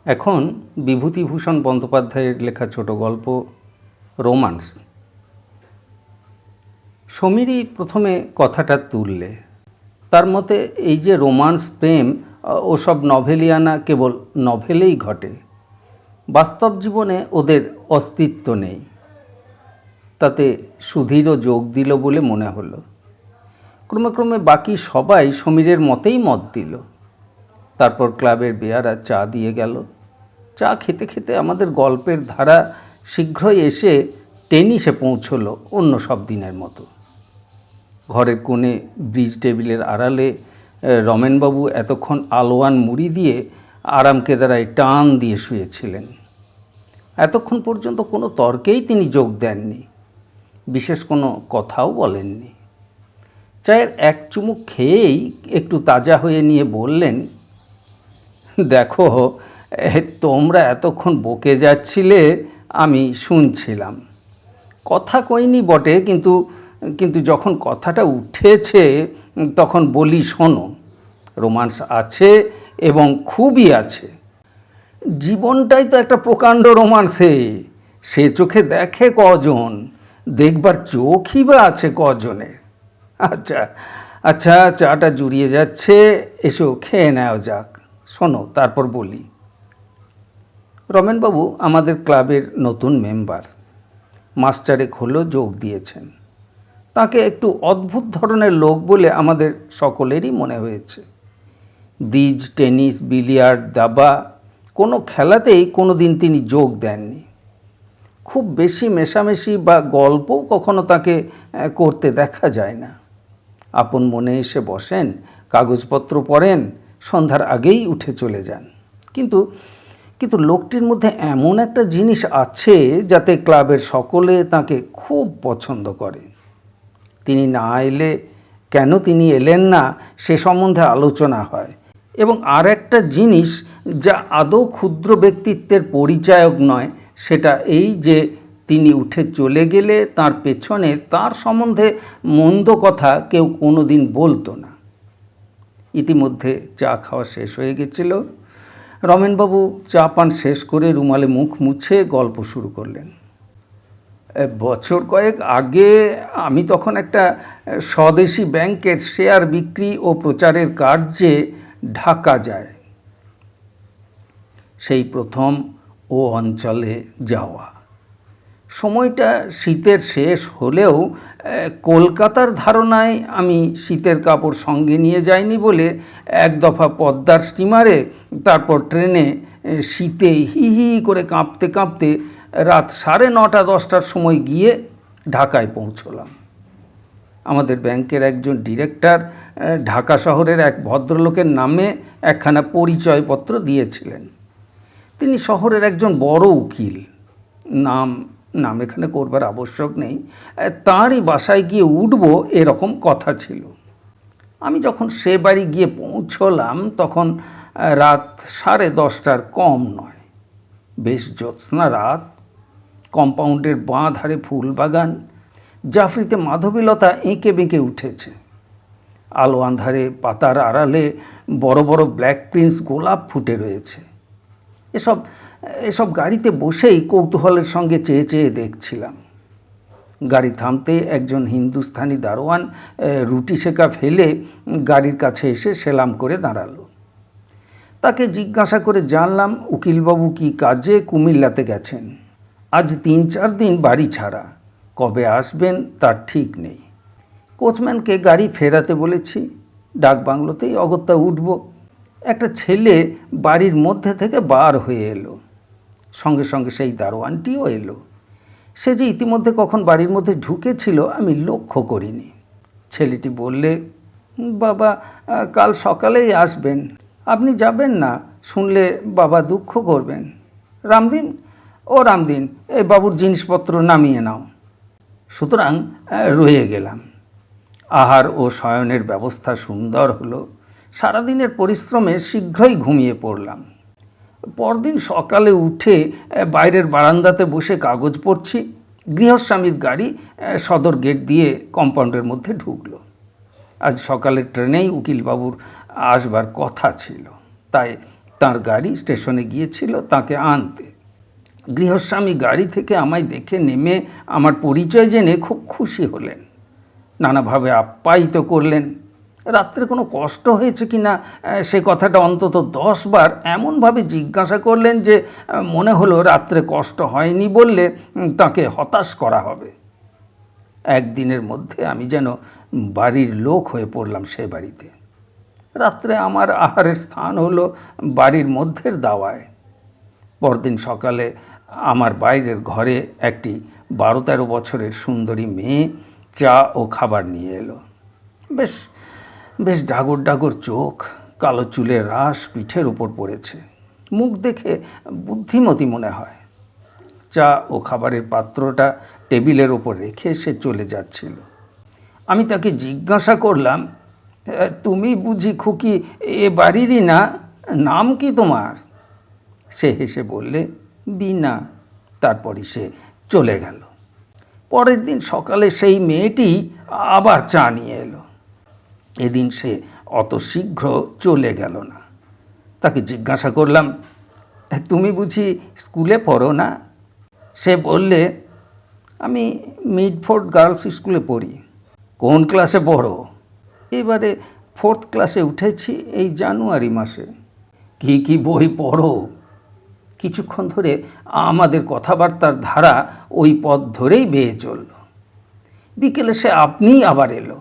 এখন বিভূতিভূষণ বন্দ্যোপাধ্যায়ের লেখা ছোট গল্প রোমান্স। সমীরই প্রথমে কথাটা তুললে। তার মতে এই যে রোমান্স, প্রেম ওসব নভেলিয়ানা কেবল নভেলেই ঘটে, বাস্তব জীবনে ওদের অস্তিত্ব নেই। তাতে সুধীরও যোগ দিল বলে মনে হলো। ক্রমে ক্রমে বাকি সবাই সমীরের মতেই মত দিল। তারপর ক্লাবের বেয়ারা চা দিয়ে গেল। চা খেতে খেতে আমাদের গল্পের ধারা শীঘ্রই এসে টেনিসে পৌঁছলো অন্য সব দিনের মতো। ঘরের কোণে ব্রিজ টেবিলের আড়ালে রমেনবাবু এতক্ষণ আলোয়ান মুড়ি দিয়ে আরাম কেদারায় টান দিয়ে শুয়েছিলেন। এতক্ষণ পর্যন্ত কোনো তর্কেই তিনি যোগ দেননি, বিশেষ কোনো কথাও বলেননি। চায়ের এক চুমুক খেয়েই একটু তাজা হয়ে নিয়ে বললেন, দেখো, তোমরা এতক্ষণ বকে যাচ্ছিলে, আমি শুনছিলাম। কথা কইনি বটে, কিন্তু যখন কথাটা উঠেছে তখন বলি শোনো, রোমান্স আছে এবং খুবই আছে। জীবনটাই তো একটা প্রকাণ্ড রোমান্সে। সে চোখে দেখে কজন, দেখবার চোখই বা আছে কজনের। আচ্ছা আচ্ছা, চাটা জুড়িয়ে যাচ্ছে, এসো খেয়ে নেওয়া যাক। শোনো, তারপর বলি। রমেনবাবু আমাদের ক্লাবের নতুন মেম্বার, মাস্টারেক হলো যোগ দিয়েছেন। তাকে একটু অদ্ভুত ধরনের লোক বলে আমাদের সকলেরই মনে হয়েছে। ব্রিজ, টেনিস, বিলিয়ার্ড, দাবা কোনো খেলাতেই কোনো দিন তিনি যোগ দেননি। খুব বেশি মেশামেশি বা গল্পও কখনো তাকে করতে দেখা যায় না। আপন মনে এসে বসেন, কাগজপত্র পড়েন, সন্ধ্যার আগেই উঠে চলে যান। কিন্তু লোকটির মধ্যে এমন একটা জিনিস আছে যাতে ক্লাবের সকলে তাকে খুব পছন্দ করে। তিনি না এলে, কেন তিনি এলেন না, সে সম্বন্ধে আলোচনা হয়। এবং আর একটা জিনিস যা আদৌ ক্ষুদ্র ব্যক্তিত্বের পরিচায়ক নয়, সেটা এই যে তিনি উঠে চলে গেলে তার পেছনে তার সম্বন্ধে মন্দ কথা কেউ কোনো দিন বলতো না। ইতিমধ্যে চা খাওয়া শেষ হয়ে গেছিল। রমেনবাবু চা পান শেষ করে রুমালে মুখ মুছে গল্প শুরু করলেন। বছর কয়েক আগে আমি তখন একটা স্বদেশি ব্যাংকের শেয়ার বিক্রি ও প্রচারের কার্যে ঢাকা যায়। সেই প্রথম ও অঞ্চলে যাওয়া। সময়টা শীতের শেষ হলেও কলকাতার ধারণায় আমি শীতের কাপড় সঙ্গে নিয়ে যাইনি বলে এক দফা পদ্মার স্টিমারে, তারপর ট্রেনে শীতে হি হি করে কাঁপতে কাঁপতে রাত 9:30-10টার সময় গিয়ে ঢাকায় পৌঁছলাম। আমাদের ব্যাংকের একজন ডিরেক্টর ঢাকা শহরের এক ভদ্রলোকের নামে একখানা পরিচয়পত্র দিয়েছিলেন। তিনি শহরের একজন বড় উকিল। নাম এখানে করবার আবশ্যক নেই। তাঁরই বাসায় গিয়ে উঠব এরকম কথা ছিল। আমি যখন সে বাড়ি গিয়ে পৌঁছলাম তখন রাত 10:30টার কম নয়। বেশ জ্যোৎস্না রাত। কম্পাউন্ডের বাঁ ধারে ফুল বাগান, জাফরিতে মাধবীলতা এঁকে বেঁকে উঠেছে। আলো আঁধারে পাতার আড়ালে বড় বড় ব্ল্যাক প্রিন্স গোলাপ ফুটে রয়েছে। এসব গাড়িতে বসেই কৌতূহলের সঙ্গে চেয়ে চেয়ে দেখছিলাম। গাড়ি থামতে একজন হিন্দুস্থানি দারোয়ান রুটি সেকা ফেলে গাড়ির কাছে এসে সেলাম করে দাঁড়ালো। তাকে জিজ্ঞাসা করে জানলাম উকিলবাবু কি কাজে কুমিল্লাতে গেছেন। আজ 3-4 দিন বাড়ি ছাড়া, কবে আসবেন তার ঠিক নেই। কোচম্যানকে গাড়ি ফেরাতে বলেছি। ডাকবাংলোতেই অগত্যা উঠব। একটা ছেলে বাড়ির মধ্যে থেকে বার হয়ে এলো। সঙ্গে সঙ্গে সেই দারোয়ানটিও এলো। সে যে ইতিমধ্যে কখন বাড়ির মধ্যে ঢুকেছিল আমি লক্ষ্য করিনি। ছেলেটি বললে, বাবা কাল সকালেই আসবেন। আপনি যাবেন না, শুনলে বাবা দুঃখ করবেন। রামদিন, এই বাবুর জিনিসপত্র নামিয়ে নাও। সুতরাং রয়ে গেলাম। আহার ও শয়নের ব্যবস্থা সুন্দর হলো। সারাদিনের পরিশ্রমে শীঘ্রই ঘুমিয়ে পড়লাম। পরদিন সকালে উঠে বাইরের বারান্দাতে বসে কাগজ পড়ছি। গৃহস্বামীর গাড়ি সদর গেট দিয়ে কম্পাউন্ডের মধ্যে ঢুকলো। আজ সকালের ট্রেনেই উকিলবাবুর আসবার কথা ছিল, তাই তার গাড়ি স্টেশনে গিয়েছিল তাকে আনতে। গৃহস্বামী গাড়ি থেকে আমায় দেখে নেমে আমার পরিচয় জেনে খুব খুশি হলেন, নানাভাবে আপ্যায়িত করলেন। রাত্রে কোনো কষ্ট হয়েছে কি না সে কথাটা অন্তত 10 বার এমনভাবে জিজ্ঞাসা করলেন যে মনে হলো রাত্রে কষ্ট হয়নি বললে তাকে হতাশ করা হবে। একদিনের মধ্যে আমি যেন বাড়ির লোক হয়ে পড়লাম সে বাড়িতে। রাত্রে আমার আহারের স্থান হলো বাড়ির মধ্যের দাওয়ায়। পরদিন সকালে আমার বাইরের ঘরে একটি 12-13 বছরের সুন্দরী মেয়ে চা ও খাবার নিয়ে এলো। বেশ বেশ ডাগর ডাগর চোখ, কালো চুলের রাশ পিঠের উপর পড়েছে, মুখ দেখে বুদ্ধিমতী মনে হয়। চা ও খাবারের পাত্রটা টেবিলের ওপর রেখে সে চলে যাচ্ছিল। আমি তাকে জিজ্ঞাসা করলাম, তুমি বুঝি খুকি এ বাড়িরই না? নাম কি তোমার? সে হেসে বললে, বিনা। তারপরই সে চলে গেল। পরের দিন সকালে সেই মেয়েটি আবার চা নিয়ে এলো। এদিন সে অত শীঘ্র চলে গেল না। তাকে জিজ্ঞাসা করলাম, তুমি বুঝি স্কুলে পড়ো না? সে বললে, আমি মিডফোর্ড গার্লস স্কুলে পড়ি। কোন ক্লাসে পড়ো? এবারে 4th ক্লাসে উঠেছি এই জানুয়ারি মাসে। কি কি বই পড়ো? কিছুক্ষণ ধরে আমাদের কথাবার্তার ধারা ওই পথ ধরেই বেয়ে চলল। বিকেলে সে আপনিই আবার এলো।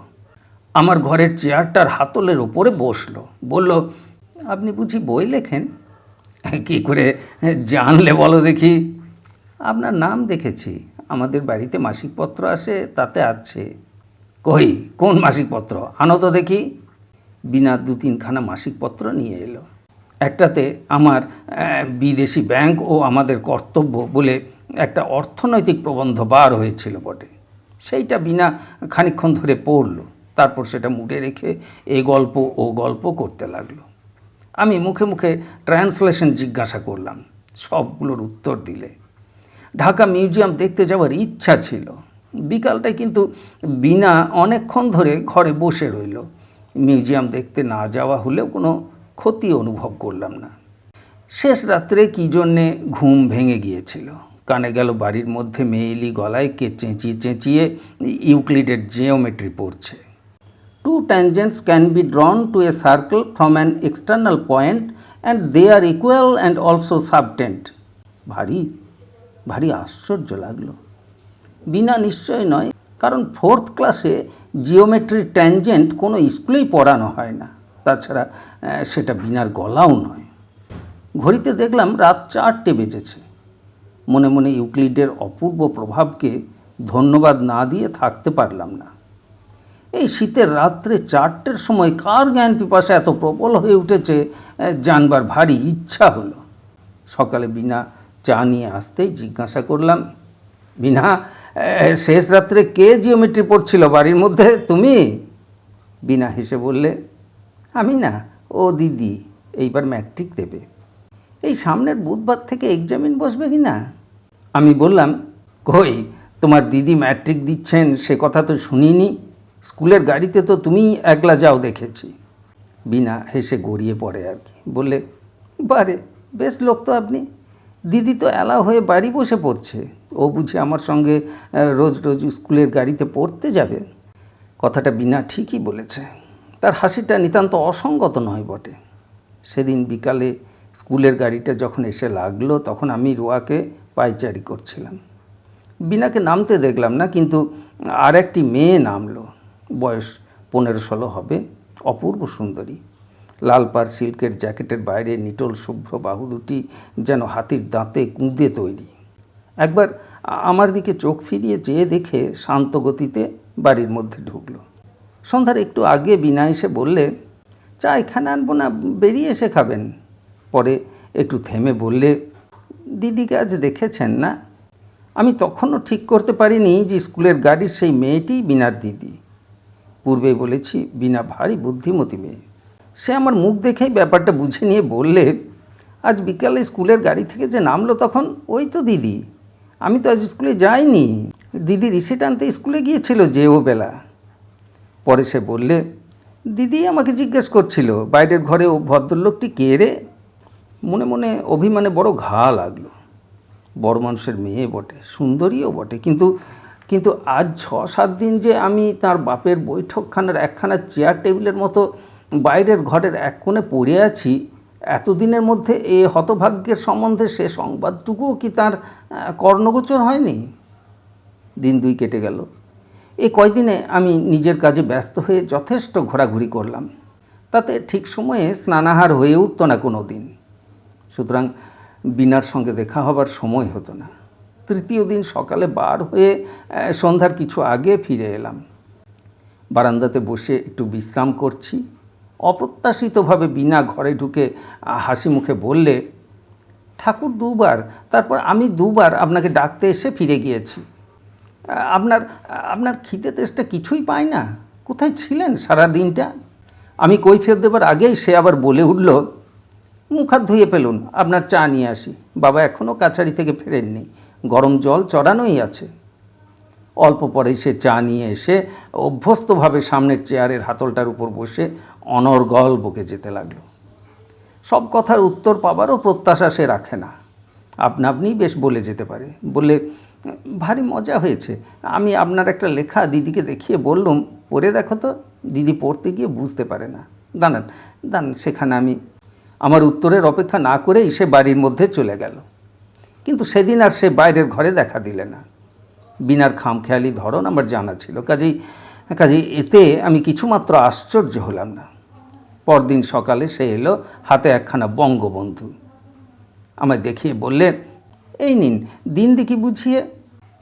আমার ঘরের চেয়ারটার হাতলের উপরে বসলো, বলল, আপনি বুঝি বই লেখেন? কি করে জানলে বলো দেখি? আপনার নাম দেখেছি, আমাদের বাড়িতে মাসিকপত্র আসে, তাতে আছে। কই, কোন মাসিকপত্র? আনো তো দেখি। বিনা 2-3খানা মাসিকপত্র নিয়ে এলো। একটাতে আমার বিদেশি ব্যাংক ও আমাদের কর্তব্য বলে একটা অর্থনৈতিক প্রবন্ধ বার হয়েছিল বটে। সেইটা বিনা খানিকক্ষণ ধরে পড়ল, তারপর সেটা মুড়ে রেখে এ গল্প ও গল্প করতে লাগলো। আমি মুখে মুখে ট্রান্সলেশন জিজ্ঞাসা করলাম, সবগুলোর উত্তর দিলে। ঢাকা মিউজিয়াম দেখতে যাওয়ার ইচ্ছা ছিল। বিকালটায় কিন্তু বিনা অনেকক্ষণ ধরে ঘরে বসে রইল। মিউজিয়াম দেখতে না যাওয়া হলেও কোনো ক্ষতি অনুভব করলাম না। শেষ রাত্রে কী জন্যে ঘুম ভেঙে গিয়েছিল। কানে গেল বাড়ির মধ্যে মেয়েলি গলায় কে চেঁচিয়ে চেঁচিয়ে ইউক্লিডের জিওমেট্রি পড়ছে। 2 tangents can be drawn to a circle from an external point and they are equal and also subtend. ভারী আশ্চর্য লাগলো। বিনা নিশ্চয় নয়, কারণ 4th ক্লাসে জিওমেট্রির ট্যানজেন্ট কোনো স্কুলেই পড়ানো হয় না। তাছাড়া সেটা বিনার গলাও নয়। ঘড়িতে দেখলাম রাত 4টে বেজেছে। মনে মনে ইউক্লিডের অপূর্ব প্রভাবকে ধন্যবাদ না দিয়ে থাকতে পারলাম না। এই শীতের রাত্রে 4টের সময় কার জ্ঞান পিপাসা এত প্রবল হয়ে উঠেছে জানবার ভারী ইচ্ছা হলো। সকালে বিনা চা নিয়ে আসতেই জিজ্ঞাসা করলাম, বিনা, শেষ রাত্রে কে জিওমেট্রি পড়ছিল বাড়ির মধ্যে? তুমি? বিনা হেসে বললে, আমি না, ও দিদি, এইবার ম্যাট্রিক দেবে। এই সামনের বুধবার থেকে এক্সামিন বসবে কি না? আমি বললাম, কই, তোমার দিদি ম্যাট্রিক দিচ্ছেন সে কথা তো শুনিনি। স্কুলের গাড়িতে তো তুমিই একলা যাও দেখেছি। বিনা হেসে গড়িয়ে পড়ে আর কি, বললে, বারে, বেশ লোক তো আপনি। দিদি তো এলা হয়ে বাড়ি বসে পড়ছে, ও বুঝি আমার সঙ্গে রোজ রোজ স্কুলের গাড়িতে পড়তে যাবে? কথাটা বিনা ঠিকই বলেছে। তার হাসিটা নিতান্ত অসঙ্গত নয় বটে। সেদিন বিকালে স্কুলের গাড়িটা যখন এসে লাগলো তখন আমি রোয়াকে পায়চারি করছিলাম। বিনাকে নামতে দেখলাম না, কিন্তু আর একটি মেয়ে নামলো। বয়স 15-16 হবে, অপূর্ব সুন্দরী। লাল পাড় সিল্কের জ্যাকেটের বাইরে নিটোল শুভ্র বাহু দুটি যেন হাতির দাঁতে কুঁদে তৈরি। একবার আমার দিকে চোখ ফিরিয়ে চেয়ে দেখে শান্ত গতিতে বাড়ির মধ্যে ঢুকলো। সন্ধ্যার একটু আগে বিনা এসে বললে, চা এখানে আনবো না, বেরিয়ে এসে খাবেন? পরে একটু থেমে বললে, দিদিকে আজ দেখেছেন না? আমি তখনও ঠিক করতে পারিনি যে স্কুলের গাড়ির সেই মেয়েটিই বিনার দিদি। পূর্বেই বলেছি বিনা ভারী বুদ্ধিমতী মেয়ে। সে আমার মুখ দেখেই ব্যাপারটা বুঝে নিয়ে বললে, আজ বিকালে স্কুলের গাড়ি থেকে যে নামলো তখন ওই তো দিদি। আমি তো আজ স্কুলে যাইনি, দিদি রিসিট আনতে স্কুলে গিয়েছিল যে ও বেলা। পরে সে বললে, দিদি আমাকে জিজ্ঞেস করছিল বাইরের ঘরে ও ভদ্রলোকটি কে রে? মনে মনে অভিমানে বড় ঘা লাগলো। বড় মানুষের মেয়ে বটে, সুন্দরীও বটে, কিন্তু কিন্তু আজ 6-7 দিন যে আমি তার বাপের বৈঠকখানার একখানা চেয়ার টেবিলের মতো বাইরের ঘরের এক কোণে পড়ে আছি, এতদিনের মধ্যে এ হতভাগ্যের সম্বন্ধে সে সংবাদটুকুও কি তার কর্ণগোচর হয়নি? দিন 2 কেটে গেল। এই কয়দিনে আমি নিজের কাজে ব্যস্ত হয়ে যথেষ্ট ঘোরাঘুরি করলাম, তাতে ঠিক সময়ে স্নানাহার হয়ে উঠত না কোনো দিন। সুতরাং বিনার সঙ্গে দেখা হবার সময় হতো না। তৃতীয় দিন সকালে বার হয়ে সন্ধ্যার কিছু আগে ফিরে এলাম। বারান্দাতে বসে একটু বিশ্রাম করছি। অপ্রত্যাশিতভাবে বিনা ঘরে ঢুকে হাসি মুখে বললে, ঠাকুর 2 বার, তারপর আমি 2 বার আপনাকে ডাকতে এসে ফিরে গিয়েছি। আপনার আপনার খিদে তেষ্টা কিছুই পায় না? কোথায় ছিলেন সারা দিনটা? আমি কৈফিয়ত দেবার আগেই সে আবার বলে উঠল, মুখ হাত ধুয়ে ফেলুন, আপনার চা নিয়ে আসি। বাবা এখনও কাছারি থেকে ফেরেননি, গরম জল চড়ানোই আছে। অল্প পরেই সে চা নিয়ে এসে অভ্যস্তভাবে সামনের চেয়ারের হাতলটার উপর বসে অনর্গল বকে যেতে লাগলো। সব কথার উত্তর পাবারও প্রত্যাশা সে রাখে না, আপনা আপনিই বেশ বলে যেতে পারে। বললে, ভারী মজা হয়েছে। আমি আপনার একটা লেখা দিদিকে দেখিয়ে বললুম, পড়ে দেখো তো। দিদি পড়তে গিয়ে বুঝতে পারে না। দাঁড়ান দাঁড়ান, সেখানে আমি। আমার উত্তরের অপেক্ষা না করেই সে বাড়ির মধ্যে চলে গেল। কিন্তু সেদিন আর সে বাইরের ঘরে দেখা দিলে না। বিনার খামখেয়ালি ধরন আমার জানা ছিল, কাজেই এতে আমি কিছুমাত্র আশ্চর্য হলাম না। পরদিন সকালে সে এলো, হাতে একখানা বঙ্গবন্ধু। আমায় দেখিয়ে বললে, এই নিন, দিন দেখি বুঝিয়ে।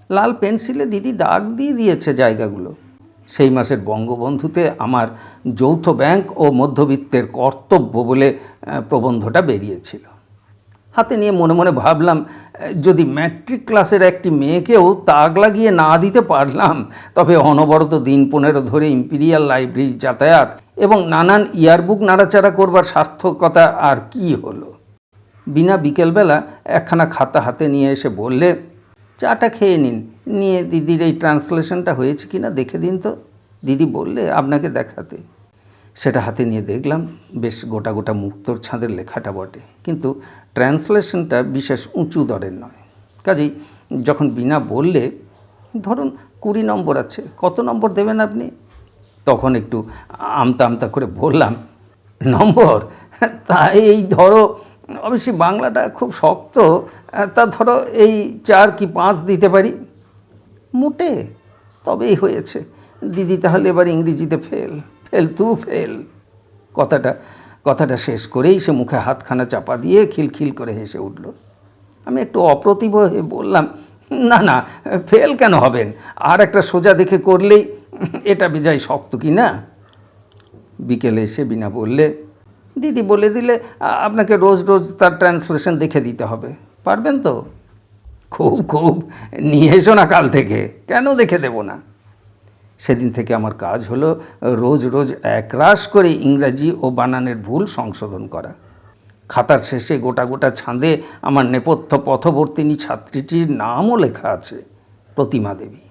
লাল পেন্সিলে দিদি দাগ দিয়ে দিয়েছে জায়গাগুলো। সেই মাসের বঙ্গবন্ধুতে আমার যৌথ ব্যাংক ও মধ্যবিত্তের কর্তব্য বলে প্রবন্ধটা বেরিয়েছিল। হাতে নিয়ে মনে মনে ভাবলাম, যদি ম্যাট্রিক ক্লাসের একটি মেয়েকেও তাক লাগিয়ে না দিতে পারলাম, তবে অনবরত দিন 15 ধরে ইম্পিরিয়াল লাইব্রেরি যাতায়াত এবং নানান ইয়ারবুক নাড়াচাড়া করবার সার্থকতা আর কি হলো। বিনা বিকেলবেলা একখানা খাতা হাতে নিয়ে এসে বললে, চাটা খেয়ে নিন, নিয়ে দিদির এই ট্রান্সলেশনটা হয়েছে কি না দেখে দিন তো। দিদি বললে আপনাকে দেখাতে। সেটা হাতে নিয়ে দেখলাম, বেশ গোটা গোটা মুক্তোর ছাঁদের লেখাটা বটে, কিন্তু ট্রান্সলেশনটা বিশেষ উঁচু দরের নয়। কাজেই যখন বিনা বললে, ধরুন 20 নম্বর আছে, কত নম্বর দেবেন আপনি? তখন একটু আমতা আমতা করে বললাম, নম্বর? তা এই ধরো, অবশ্যই বাংলাটা খুব শক্ত, তা ধরো এই 4 কি 5 দিতে পারি। মোটে? তবেই হয়েছে। দিদি তাহলে এবার ইংরেজিতে ফেল, ফেল তু ফেল। কথাটা শেষ করেই সে মুখে হাতখানা চাপা দিয়ে খিলখিল করে হেসে উঠল। আমি একটু অপ্রতিভ হয়ে বললাম, না না, ফেল কেন হবেন? আর একটা সোজা দেখে করলেই এটা বেজায় শক্ত কি না? বিকেলে এসে বিনা বললে, দিদি বলে দিলে আপনাকে রোজ রোজ তার ট্রান্সলেশন দেখে দিতে হবে, পারবেন তো? খুব খুব, নিয়ে এসো না কাল থেকে। কেন দেখে দেব না? সেদিন থেকে আমার কাজ হলো রোজ রোজ একরাশ করে ইংরাজি ও বানানের ভুল সংশোধন করা। খাতার শেষে গোটা গোটা ছাঁদে আমার নেপথ্য পথবর্তিনী ছাত্রীটির নামও লেখা আছে, প্রতিমা দেবী।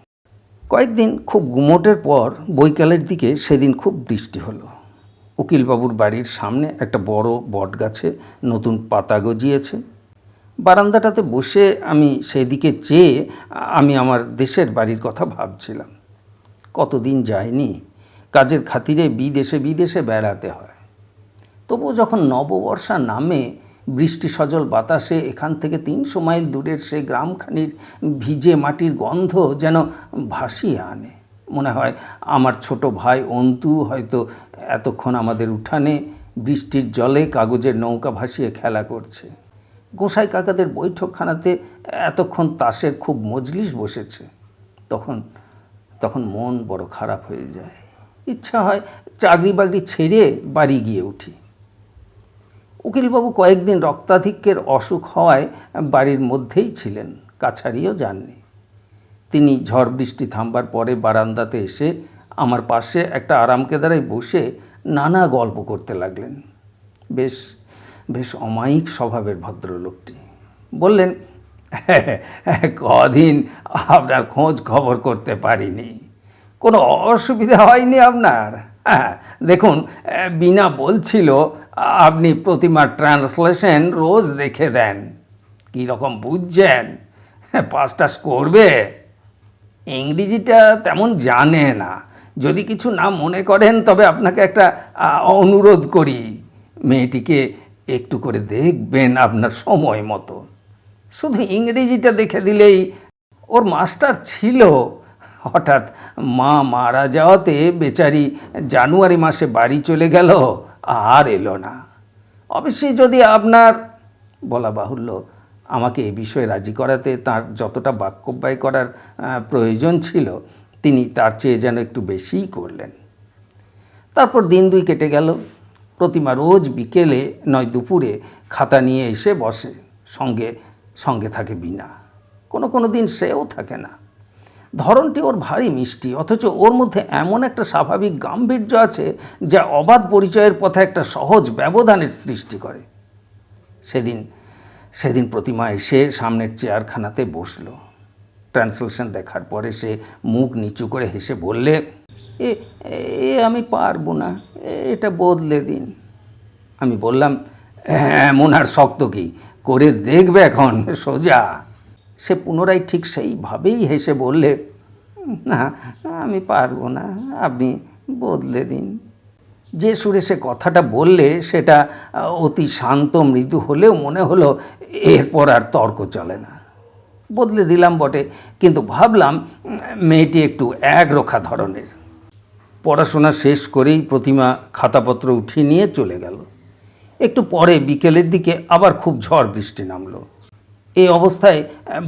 কয়েকদিন খুব গুমোটের পর বৈকালের দিকে সেদিন খুব বৃষ্টি হলো। উকিলবাবুর বাড়ির সামনে একটা বড় বট গাছে নতুন পাতা গজিয়েছে। বারান্দাটাতে বসে আমি সেদিকে চেয়ে আমি আমার দেশের বাড়ির কথা ভাবছিলাম। কতদিন যায়নি, কাজের খাতিরে বিদেশে বেড়াতে হয়। তবুও যখন নববর্ষা নামে বৃষ্টি সজল বাতাসে এখান থেকে 300 মাইল দূরের সে গ্রামখানির ভিজে মাটির গন্ধ যেন ভাসিয়ে আনে, মনে হয় আমার ছোট ভাই অন্তু হয়তো এতক্ষণ আমাদের উঠানে বৃষ্টির জলে কাগজের নৌকা ভাসিয়ে খেলা করছে। গোসাই কাকাদের বৈঠকখানাতে এতক্ষণ তাসের খুব মজলিস বসেছে। তখন মন বড় খারাপ হয়ে যায়। ইচ্ছা হয় চাকরি বাকরি ছেড়ে বাড়ি গিয়ে উঠি। উকিলবাবু কয়েকদিন রক্তাধিক্যের অসুখ হওয়ায় বাড়ির মধ্যেই ছিলেন, কাছারিও যাননি। তিনি ঝড় বৃষ্টি থামবার পরে বারান্দাতে এসে আমার পাশে একটা আরামকেদারায় বসে নানা গল্প করতে লাগলেন। বেশ অমায়িক স্বভাবের ভদ্রলোকটি। বললেন, কদিন আপনার খোঁজ খবর করতে পারিনি। কোনো অসুবিধা হয়নি আপনার? হ্যাঁ, দেখুন, বিনা বলছিল আপনি প্রতিমার ট্রান্সলেশন রোজ দেখে দেন, কী রকম বুঝছেন, পাস টাস করবে। ইংরেজিটা তেমন জানে না, যদি কিছু না মনে করেন তবে আপনাকে একটা অনুরোধ করি, মেয়েটিকে একটু করে দেখবেন আপনার সময় মতো। শুধু ইংরেজিটা দেখে দিলেই। ওর মাস্টার ছিল, হঠাৎ মা মারা যাওয়াতে বেচারি জানুয়ারি মাসে বাড়ি চলে গেল, আর এলো না। অবশ্যই যদি আপনার, বলা বাহুল্য, আমাকে এ বিষয়ে রাজি করাতে তার যতটা বাক্যব্যয় করার প্রয়োজন ছিল তিনি তার চেয়ে যেন একটু বেশিই করলেন। তারপর দিন দুই কেটে গেল। প্রতিমা রোজ বিকেলে নয় দুপুরে খাতা নিয়ে এসে বসে, সঙ্গে সঙ্গে থাকে বীণা। কোনো কোনো দিন সেও থাকে না। ধরনটি ওর ভারী মিষ্টি, অথচ ওর মধ্যে এমন একটা স্বাভাবিক গাম্ভীর্য আছে যা অবাধ পরিচয়ের পথে একটা সহজ ব্যবধানের সৃষ্টি করে। সেদিন প্রতিমা এসে সামনের চেয়ারখানাতে বসল। ট্রান্সলেশন দেখার পরে সে মুখ নিচু করে হেসে বললে, এ এ আমি পারবো না, এটা বদলে দিন। আমি বললাম, এমন আর শক্ত কি, করে দেখবে এখন সোজা। সে পুনরায় ঠিক সেইভাবেই হেসে বললে, না আমি পারবো না, আপনি বদলে দিন। যে সুরে সে কথাটা বললে সেটা অতি শান্ত মৃদু হলেও মনে হলো এরপর আর তর্ক চলে না। বদলে দিলাম বটে, কিন্তু ভাবলাম মেয়েটি একটু একরোখা ধরনের। পড়াশোনা শেষ করেই প্রতিমা খাতাপত্র উঠিয়ে নিয়ে চলে গেল। একটু পরে বিকেলের দিকে আবার খুব ঝড় বৃষ্টি নামলো। এই অবস্থায়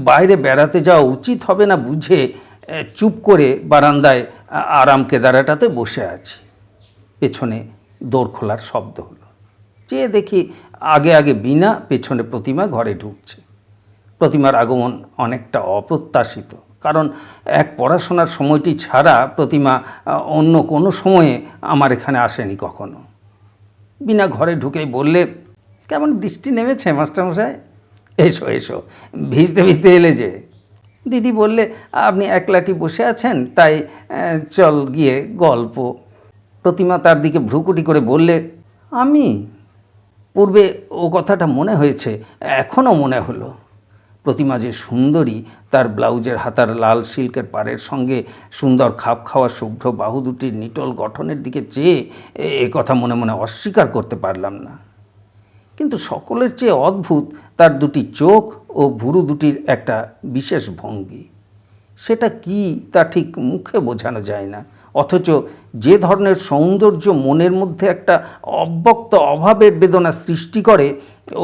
বাইরে বেড়াতে যাওয়া উচিত হবে না বুঝে চুপ করে বারান্দায় আরাম কেদারাটাতে বসে আছি। পেছনে দোর খোলার শব্দ হলো। চেয়ে দেখি আগে আগে বীণা, পেছনে প্রতিমা ঘরে ঢুকছে। প্রতিমার আগমন অনেকটা অপ্রত্যাশিত, কারণ এক পড়াশোনার সময়টি ছাড়া প্রতিমা অন্য কোনো সময়ে আমার এখানে আসেনি কখনো। বীণা ঘরে ঢুকেই বললে, কেমন বৃষ্টি নেমেছে মাস্টারমশাই? এসো এসো, ভিজতে ভিজতে এলে যে। দিদি বললে আপনি একলাটি বসে আছেন, তাই চল গিয়ে গল্প। প্রতিমা তার দিকে ভ্রুকুটি করে বললে, আমি? পূর্বে ও কথাটা মনে হয়েছে, এখনও মনে হলো। প্রতিমা যে সুন্দরী, তার ব্লাউজের হাতার লাল সিল্কের পাড়ের সঙ্গে সুন্দর খাপ খাওয়া শুভ্র বাহু দুটির নিটল গঠনের দিকে চেয়ে এ কথা মনে মনে অস্বীকার করতে পারলাম না। কিন্তু সকলের চেয়ে অদ্ভুত তার দুটি চোখ ও ভুরু দুটির একটা বিশেষ ভঙ্গি। সেটা কি তা ঠিক মুখে বোঝানো যায় না, অথচ যে ধরনের সৌন্দর্য মনের মধ্যে একটা অব্যক্ত অভাবের বেদনা সৃষ্টি করে,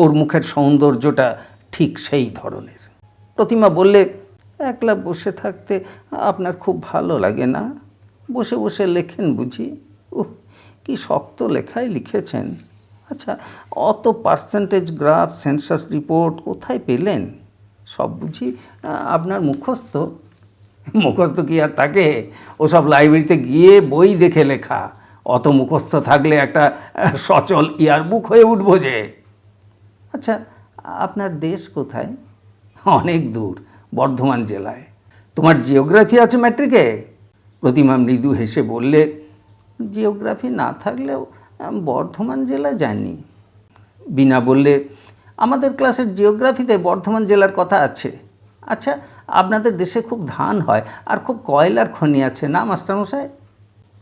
ওর মুখের সৌন্দর্যটা ঠিক সেই ধরনের। প্রতিমা বললে, একলা বসে থাকতে আপনার খুব ভালো লাগে না? বসে বসে লেখেন বুঝি? কি শক্ত লেখাই লিখেছেন। আচ্ছা, অত পার্সেন্টেজ গ্রাফ, সেন্সাস রিপোর্ট কোথায় পেলেন? সব বুঝি আপনার মুখস্থ? মুখস্থ কি আর থাকে? ওসব লাইব্রেরিতে গিয়ে বই দেখে লেখা। অত মুখস্থ থাকলে একটা সচল ইয়ারবুক হয়ে উঠব যে। আচ্ছা, আপনার দেশ কোথায়? অনেক দূর, বর্ধমান জেলায়। তোমার জিওগ্রাফি আছে ম্যাট্রিকে? প্রতিমা মৃদু হেসে বললে, জিওগ্রাফি না থাকলেও বর্ধমান জেলা জানি। বীণা বললে, আমাদের ক্লাসের জিওগ্রাফিতে বর্ধমান জেলার কথা আছে। আচ্ছা, আপনাদের দেশে খুব ধান হয় আর খুব কয়লার খনি আছে না মাস্টারমশাই?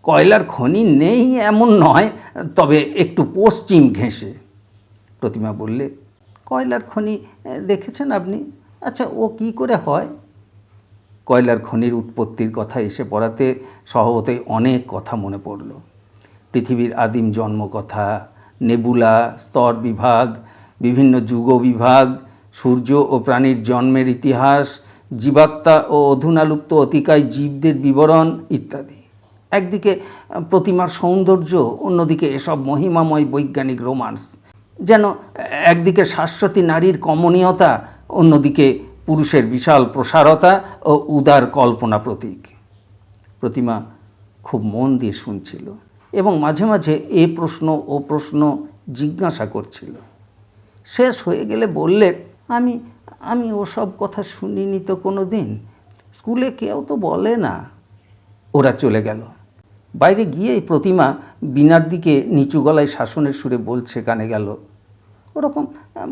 কয়লার খনি নেই এমন নয়, তবে একটু পশ্চিম ঘেঁষে। প্রতিমা বললে, কয়লার খনি দেখেছেন আপনি? আচ্ছা, ও কি করে হয়? কয়লার খনির উৎপত্তির কথা এসে পড়াতে স্বভাবতই অনেক কথা মনে পড়ল। পৃথিবীর আদিম জন্ম কথা, নেবুলা, স্তর বিভাগ, বিভিন্ন যুগ বিভাগ, সূর্য ও প্রাণীর জন্মের ইতিহাস, জীবাত্মা ও অধুনালুপ্ত অতিকায় জীবদের বিবরণ ইত্যাদি। একদিকে প্রতিমার সৌন্দর্য, অন্যদিকে এসব মহিমাময় বৈজ্ঞানিক রোমান্স। যেন একদিকে শাশ্বতী নারীর কমনীয়তা, অন্যদিকে পুরুষের বিশাল প্রসারতা ও উদার কল্পনা প্রতীক। প্রতিমা খুব মন দিয়ে শুনছিল এবং মাঝে মাঝে এ প্রশ্ন ও প্রশ্ন জিজ্ঞাসা করছিল। শেষ হয়ে গেলে বললে, আমি ওসব কথা শুনিনি তো কোনো দিন, স্কুলে কেউ তো বলে না। ওরা চলে গেল। বাইরে গিয়েই প্রতিমা বিনার দিকে নিচু গলায় শাসনের সুরে বলছে কানে গেল, ওরকম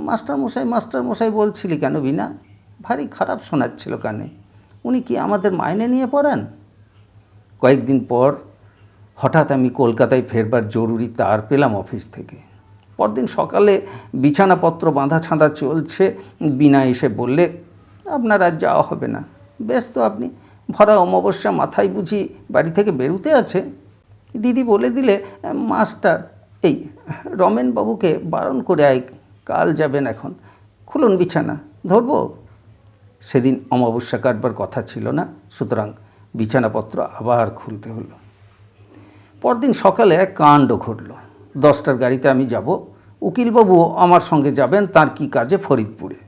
মাস্টারমশাই বলছিলি কেন বিনা? ভারী খারাপ শোনাচ্ছিল কানে। উনি কি আমাদের মাইনে নিয়ে পড়ান? কয়েকদিন পর হঠাৎ আমি কলকাতায় ফেরবার জরুরি তার পেলাম অফিস থেকে। পরদিন সকালে বিছানাপত্র বাঁধা ছাঁধা চলছে, বিনা এসে বললে, আপনার আজ যাওয়া হবে না। বেশ তো আপনি, ভরা অমাবস্যা মাথায় বুঝি বাড়ি থেকে বেরোতে আছে? দিদি বলে দিলে, মাস্টার এই রমেনবাবুকে বারণ করে আয়, কাল যাবেন এখন। খুলুন বিছানা, ধরবো। সেদিন অমাবস্যা কাটবার কথা ছিল না, সুতরাং বিছানাপত্র আবার খুলতে হলো। পরদিন সকালে এক কাণ্ড ঘটল। 10টার গাড়িতে আমি যাব, উকিলবাবু আমার সঙ্গে যাবেন তার কি কাজে ফরিদপুরে।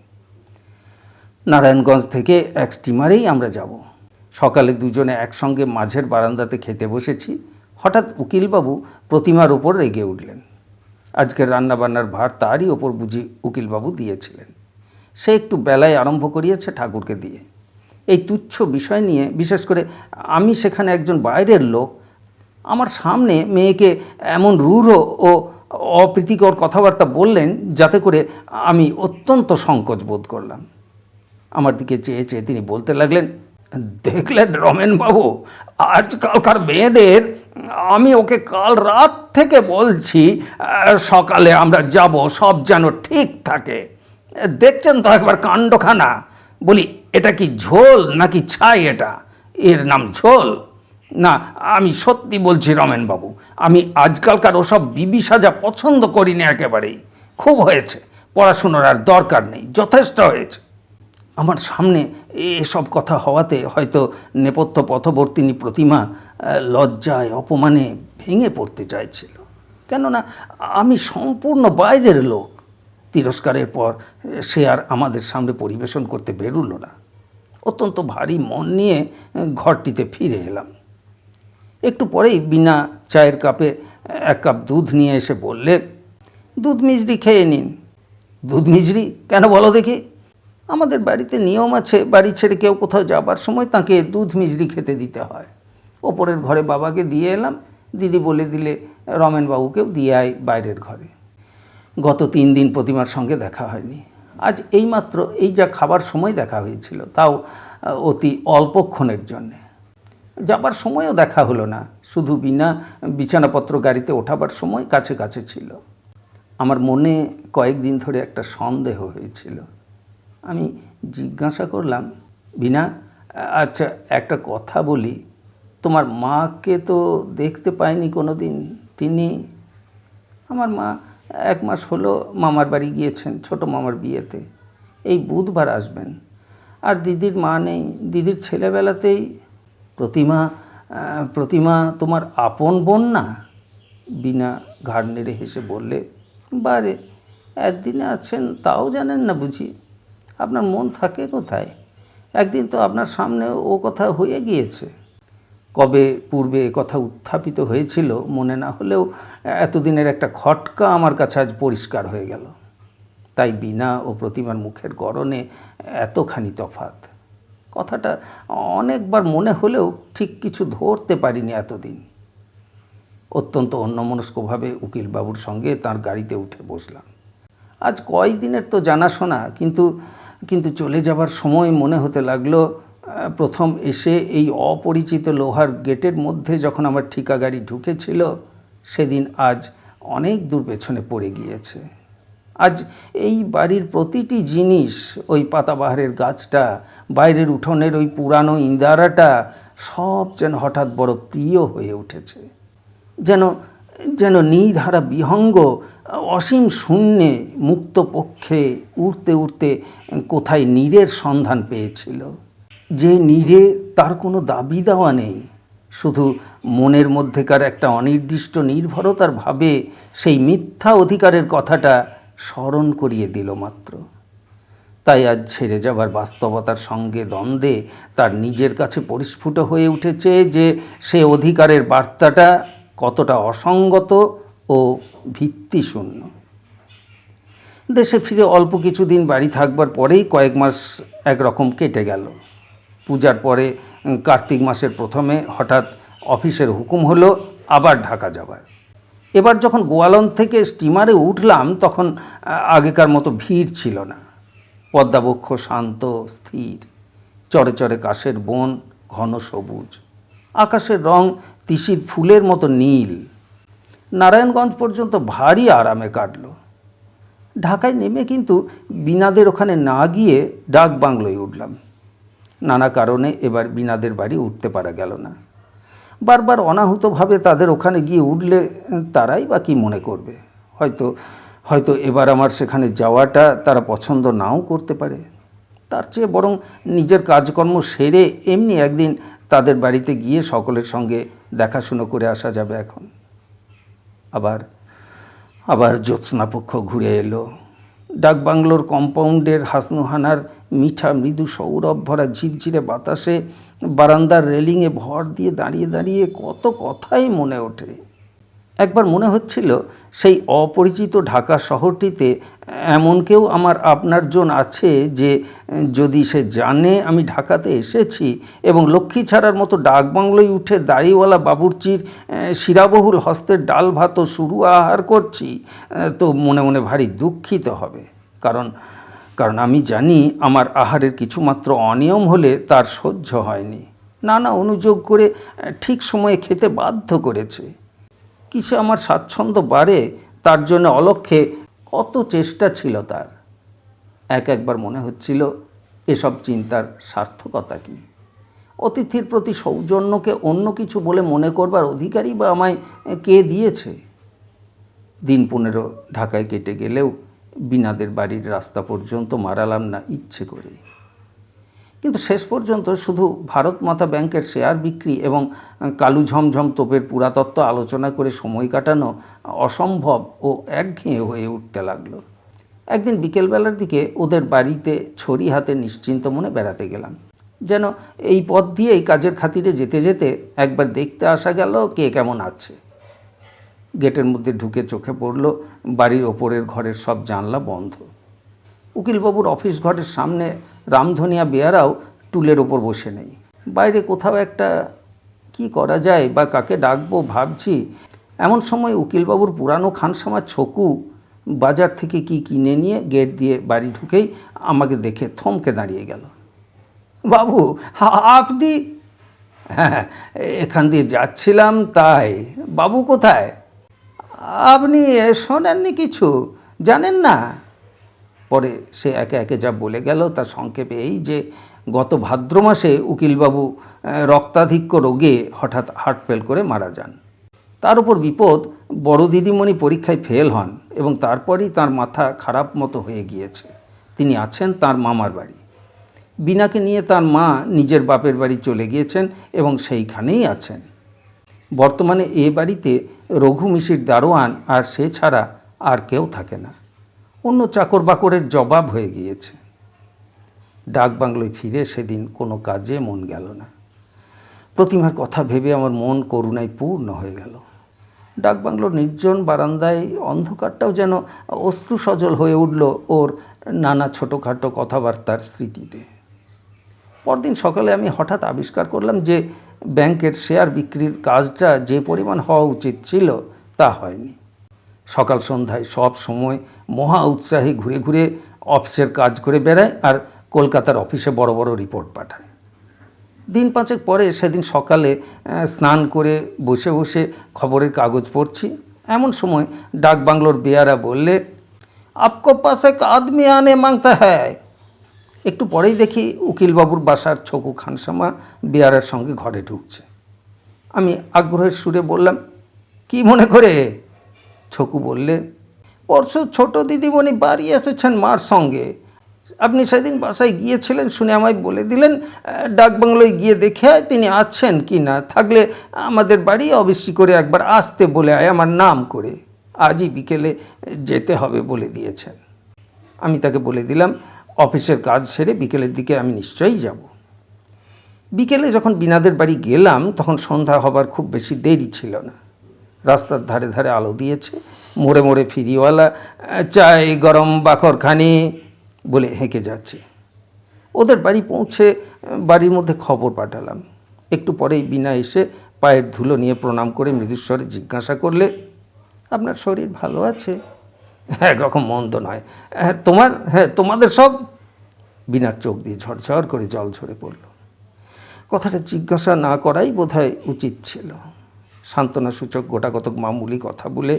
নারায়ণগঞ্জ থেকে এক স্টিমারেই আমরা যাব। সকালে দুজনে একসঙ্গে মাঝের বারান্দাতে খেতে বসেছি। হঠাৎ উকিলবাবু প্রতিমার ওপর রেগে উঠলেন। আজকের রান্নাবান্নার ভার তারই ওপর বুঝি উকিলবাবু দিয়েছিলেন। সে একটু বেলায় আরম্ভ করিয়েছে ঠাকুরকে দিয়ে। এই তুচ্ছ বিষয় নিয়ে, বিশেষ করে আমি সেখানে একজন বাইরের লোক, আমার সামনে মেয়েকে এমন রূঢ় ও অপ্রীতিকর কথাবার্তা বললেন, যাতে করে আমি অত্যন্ত সংকোচ বোধ করলাম। আমার দিকে চেয়ে চেয়ে তিনি বলতে লাগলেন, দেখলেন রমেনবাবু, আজকালকার মেয়েদের, আমি ওকে কাল রাত থেকে বলছি সকালে আমরা যাব, সব যেন ঠিক থাকে। দেখছেন তো একবার কাণ্ডখানা। বলি, এটা কি ঝোল নাকি ছাই? এর নাম ঝোল না। আমি সত্যি বলছি রমেনবাবু, আমি আজকালকার ওসব বিবি সাজা পছন্দ করি না একেবারেই। খুব হয়েছে, পড়াশুনোর আর দরকার নেই, যথেষ্ট হয়েছে। আমার সামনে এসব কথা হওয়াতে হয়তো নেপথ্য পথবর্তিনী প্রতিমা লজ্জায় অপমানে ভেঙে পড়তে চাইছিল। কেননা আমি সম্পূর্ণ বাইরের লোক। তিরস্কারের পর সে আর আমাদের সামনে পরিবেশন করতে বেরুল না। অত্যন্ত ভারী মন নিয়ে ঘরটিতে ফিরে এলাম। একটু পরেই বিনা চায়ের কাপে 1 কাপ দুধ নিয়ে এসে বললে, দুধ মিজরি খেয়ে নিন। দুধ মিজরি কেন বলো দেখি? আমাদের বাড়িতে নিয়ম আছে, বাড়ি ছেড়ে কেউ কোথাও যাবার সময় তাকে দুধ মিজরি খেতে দিতে হয়। ওপরের ঘরে বাবাকে দিয়ে এলাম, দিদি বলে দিলে রমেনবাবুকেও দিয়ে আয় বাইরের ঘরে। গত 3 দিন প্রতিমার সঙ্গে দেখা হয়নি। আজ এইমাত্র এই যা খাবার সময় দেখা হয়েছিল, তাও অতি অল্পক্ষণের জন্যে। যাবার সময়ও দেখা হলো না, শুধু বিনা বিছানাপত্র গাড়িতে ওঠাবার সময় কাছে কাছে ছিল। আমার মনে কয়েকদিন ধরে একটা সন্দেহ হয়েছিল। আমি জিজ্ঞাসা করলাম, বিনা, আচ্ছা একটা কথা বলি, তোমার মাকে তো দেখতে পাইনি কোনো দিন। তিনি? আমার মা 1 মাস হলো মামার বাড়ি গিয়েছেন, ছোট মামার বিয়েতে। এই বুধবার আসবেন। আর দিদির মা নেই, দিদির ছেলেবেলাতেই। প্রতিমা তোমার আপন বোন না? বিনা ঘাড় নেড়ে হেসে বললে, বারে, একদিনে আছেন তাও জানেন না বুঝি? আপনার মন থাকে কোথায়? একদিন তো আপনার সামনে ও কথা হয়ে গিয়েছে। কবে পূর্বে কথা উত্থাপিত হয়েছিল মনে না হলেও এতদিনের একটা খটকা আমার কাছে আজ পরিষ্কার হয়ে গেল। তাই বিনা ও প্রতিমার মুখের গড়নে এতখানি তফাৎ। কথাটা অনেকবার মনে হলেও ঠিক কিছু ধরতে পারিনি এতদিন। অত্যন্ত অন্যমনস্কভাবে উকিলবাবুর সঙ্গে তার গাড়িতে উঠে বসলাম। আজ কয়েকদিনের তো জানাশোনা, কিন্তু চলে যাবার সময় মনে হতে লাগলো, প্রথম এসে এই অপরিচিত লোহার গেটের মধ্যে যখন আমার ঠিকা গাড়ি ঢুকেছিল, সেদিন আজ অনেক দূর পেছনে পড়ে গিয়েছে। আজ এই বাড়ির প্রতিটি জিনিস, ওই পাতাবাহারের গাছটা, বাইরের উঠোনের ওই পুরানো ইন্দারাটা, সব যেন হঠাৎ বড় প্রিয় হয়ে উঠেছে। যেন নিধারা বিহঙ্গ অসীম শূন্যে মুক্ত পক্ষে উড়তে উড়তে কোথায় নীড়ের সন্ধান পেয়েছিল। যে নীড়ে তার কোনো দাবি দেওয়া নেই, শুধু মনের মধ্যেকার একটা অনির্দিষ্ট নির্ভরতার ভাবে সেই মিথ্যা অধিকারের কথাটা স্মরণ করিয়ে দিল মাত্র। তাই আজ ছেড়ে যাবার বাস্তবতার সঙ্গে দ্বন্দ্বে তার নিজের কাছে পরিস্ফুট হয়ে উঠেছে যে সে অধিকারের বার্তাটা কতটা অসঙ্গত ও ভিত্তিশূন্য। দেশে ফিরে অল্প কিছুদিন বাড়ি থাকবার পরেই কয়েক মাস একরকম কেটে গেল। পূজার পরে কার্তিক মাসের প্রথমে হঠাৎ অফিসের হুকুম হলো আবার ঢাকা যাবার। এবার যখন গোয়ালন থেকে স্টিমারে উঠলাম তখন আগেকার মতো ভিড় ছিল না। পদ্মাবক্ষ শান্ত স্থির, চরে চরে কাশের বন ঘন সবুজ, আকাশের রং তিসির ফুলের মতো নীল। নারায়ণগঞ্জ পর্যন্ত ভারী আরামে কাটল। ঢাকায় নেমে কিন্তু বিনাদের ওখানে না গিয়ে ডাক বাংলোয় উঠলাম। নানা কারণে এবার বিনাদের বাড়ি উঠতে পারা গেল না। বারবার অনাহুতভাবে তাদের ওখানে গিয়ে উঠলে তারাই বা কী মনে করবে। হয়তো এবার আমার সেখানে যাওয়াটা তারা পছন্দ নাও করতে পারে। তার চেয়ে বরং নিজের কাজকর্ম সেরে এমনি একদিন তাদের বাড়িতে গিয়ে সকলের সঙ্গে দেখাশুনো করে আসা যাবে। এখন আবার জ্যোৎস্নাপক্ষ ঘুরে এলো। ডাকবাংলোর কম্পাউন্ডের হাসনুহানার মিঠা মৃদু সৌরভ ভরা ঝিরঝিরে বাতাসে বারান্দার রেলিংয়ে ভর দিয়ে দাঁড়িয়ে দাঁড়িয়ে কত কথাই মনে ওঠে। একবার মনে হচ্ছিল সেই অপরিচিত ঢাকা শহরটিতে এমন কেউ আমার আপনার জন আছে যে যদি সে জানে আমি ঢাকাতে এসেছি এবং লক্ষ্মী ছাড়ার মতো ডাকবাংলোয় উঠে দাড়িওয়ালা বাবুর্চির শিরাবহুল হস্তের ডাল ভাত ও শুরু আহার করছি, তো মনে মনে ভারী দুঃখিত হবে। কারণ আমি জানি আমার আহারের কিছুমাত্র অনিয়ম হলে তার সহ্য হয়নি। নানা অনুযোগ করে ঠিক সময়ে খেতে বাধ্য করেছে। কিসে আমার স্বাচ্ছন্দ্য বাড়ে তার জন্য অলক্ষ্যে কত চেষ্টা ছিল তার। একবার মনে হচ্ছিল এসব চিন্তার সার্থকতা কী? অতিথির প্রতি সৌজন্যকে অন্য কিছু বলে মনে করবার অধিকারই বা আমায় কে দিয়েছে? দিন 15 ঢাকায় কেটে গেলেও বিনাদের বাড়ির রাস্তা পর্যন্ত মারালাম না ইচ্ছে করে। কিন্তু শেষ পর্যন্ত শুধু ভারত মাতা ব্যাংকের শেয়ার বিক্রি এবং কালু ঝমঝম তোপের পুরাতত্ত্ব আলোচনা করে সময় কাটানো অসম্ভব ও একঘেয়ে হয়ে উঠতে লাগলো। একদিন বিকেলবেলার দিকে ওদের বাড়িতে ছড়ি হাতে নিশ্চিন্ত মনে বেড়াতে গেলাম। যেন এই পথ দিয়েই কাজের খাতিরে যেতে যেতে একবার দেখতে আসা গেল কে কেমন আছে। গেটের মধ্যে ঢুকে চোখে পড়ল বাড়ির ওপরের ঘরের সব জানলা বন্ধ। উকিলবাবুর অফিস ঘরের সামনে রামধনিয়া বেয়ারাও টুলের ওপর বসে নেই। বাইরে কোথাও একটা কি করা যায় বা কাকে ডাকবো ভাবছি, এমন সময় উকিলবাবুর পুরানো খানসামা ছকু বাজার থেকে কি কিনে নিয়ে গেট দিয়ে বাড়ি ঢুকেই আমাকে দেখে থমকে দাঁড়িয়ে গেল। বাবু, আপনি? হ্যাঁ, এখান দিয়ে যাচ্ছিলাম তাই। বাবু কোথায়? আপনি শোনেননি কিছু? জানেন না? পরে সে একে একে যা বলে গেল তার সংক্ষেপে এই যে গত ভাদ্র মাসে উকিলবাবু রক্তাধিক্য রোগে হঠাৎ হার্ট ফেল করে মারা যান। তার উপর বিপদ, বড় দিদিমণি পরীক্ষায় ফেল হন এবং তারপরই তার মাথা খারাপ মতো হয়ে গিয়েছে। তিনি আছেন তার মামার বাড়ি। বিনাকে নিয়ে তার মা নিজের বাপের বাড়ি চলে গিয়েছেন এবং সেইখানেই আছেন। বর্তমানে এ বাড়িতে রঘু মিশির দারোয়ান আর সে ছাড়া আর কেউ থাকে না। অন্য চাকর বাকরের জবাব হয়ে গিয়েছে। ডাকবাংলোয় ফিরে সেদিন কোনো কাজে মন গেল না। প্রতিমার কথা ভেবে আমার মন করুণায় পূর্ণ হয়ে গেল। ডাকবাংলোর নির্জন বারান্দায় অন্ধকারটাও যেন অশ্রু সজল হয়ে উঠল ওর নানা ছোটোখাটো কথাবার্তার স্মৃতিতে। পরদিন সকালে আমি হঠাৎ আবিষ্কার করলাম যে ব্যাংকের শেয়ার বিক্রির কাজটা যে পরিমাণ হওয়া উচিত ছিল তা হয়নি। সকাল সন্ধ্যায় সব সময় মহা উৎসাহে ঘুরে ঘুরে অফিসের কাজ করে বেড়ায় আর কলকাতার অফিসে বড় বড় রিপোর্ট পাঠায়। দিন 5 পরে সেদিন সকালে স্নান করে বসে বসে খবরের কাগজ পড়ছি, এমন সময় ডাকবাংলোর বেয়ারা বললে, আপকো পাস এক আদমি আনে মাংতা হ্যায়। একটু পরেই দেখি উকিলবাবুর বাসার ছকু খানসামা বেয়ারার সঙ্গে ঘরে ঢুকছে। আমি আগ্রহের সুরে বললাম, কি মনে করে? ছকু বললে, পরশু ছোট দিদিমণি বাড়ি এসেছেন মার সঙ্গে। আপনি সেদিন বাসায় গিয়েছিলেন শুনে আমায় বলে দিলেন ডাকবাংলোয় গিয়ে দেখে আয় তিনি আছেন কি না, থাকলে আমাদের বাড়ি অবশ্যই করে একবার আসতে বলে আয় আমার নাম করে। আজই বিকেলে যেতে হবে বলে দিয়েছেন। আমি তাকে বলে দিলাম অফিসের কাজ সেরে বিকেলের দিকে আমি নিশ্চয়ই যাব। বিকেলে যখন বিনাদের বাড়ি গেলাম তখন সন্ধ্যা হবার খুব বেশি দেরি ছিল না। রাস্তার ধারে ধারে আলো দিয়েছে, মোড়ে মোড়ে ফিরিওয়ালা চাই গরম বাখরখানি বলে হেঁকে যাচ্ছে। ওদের বাড়ি পৌঁছে বাড়ির মধ্যে খবর পাঠালাম। একটু পরেই বিনা এসে পায়ের ধুলো নিয়ে প্রণাম করে মৃদুস্বরে জিজ্ঞাসা করলে, আপনার শরীর ভালো আছে? একরকম মন্দ নয়। তোমাদের সব? বিনার চোখ দিয়ে ঝরঝর করে জল ঝরে পড়ল। কথাটা জিজ্ঞাসা না করাই বোধহয় উচিত ছিল। সান্ত্বনাসূচক গোটাকতক মামুলি কথা বলে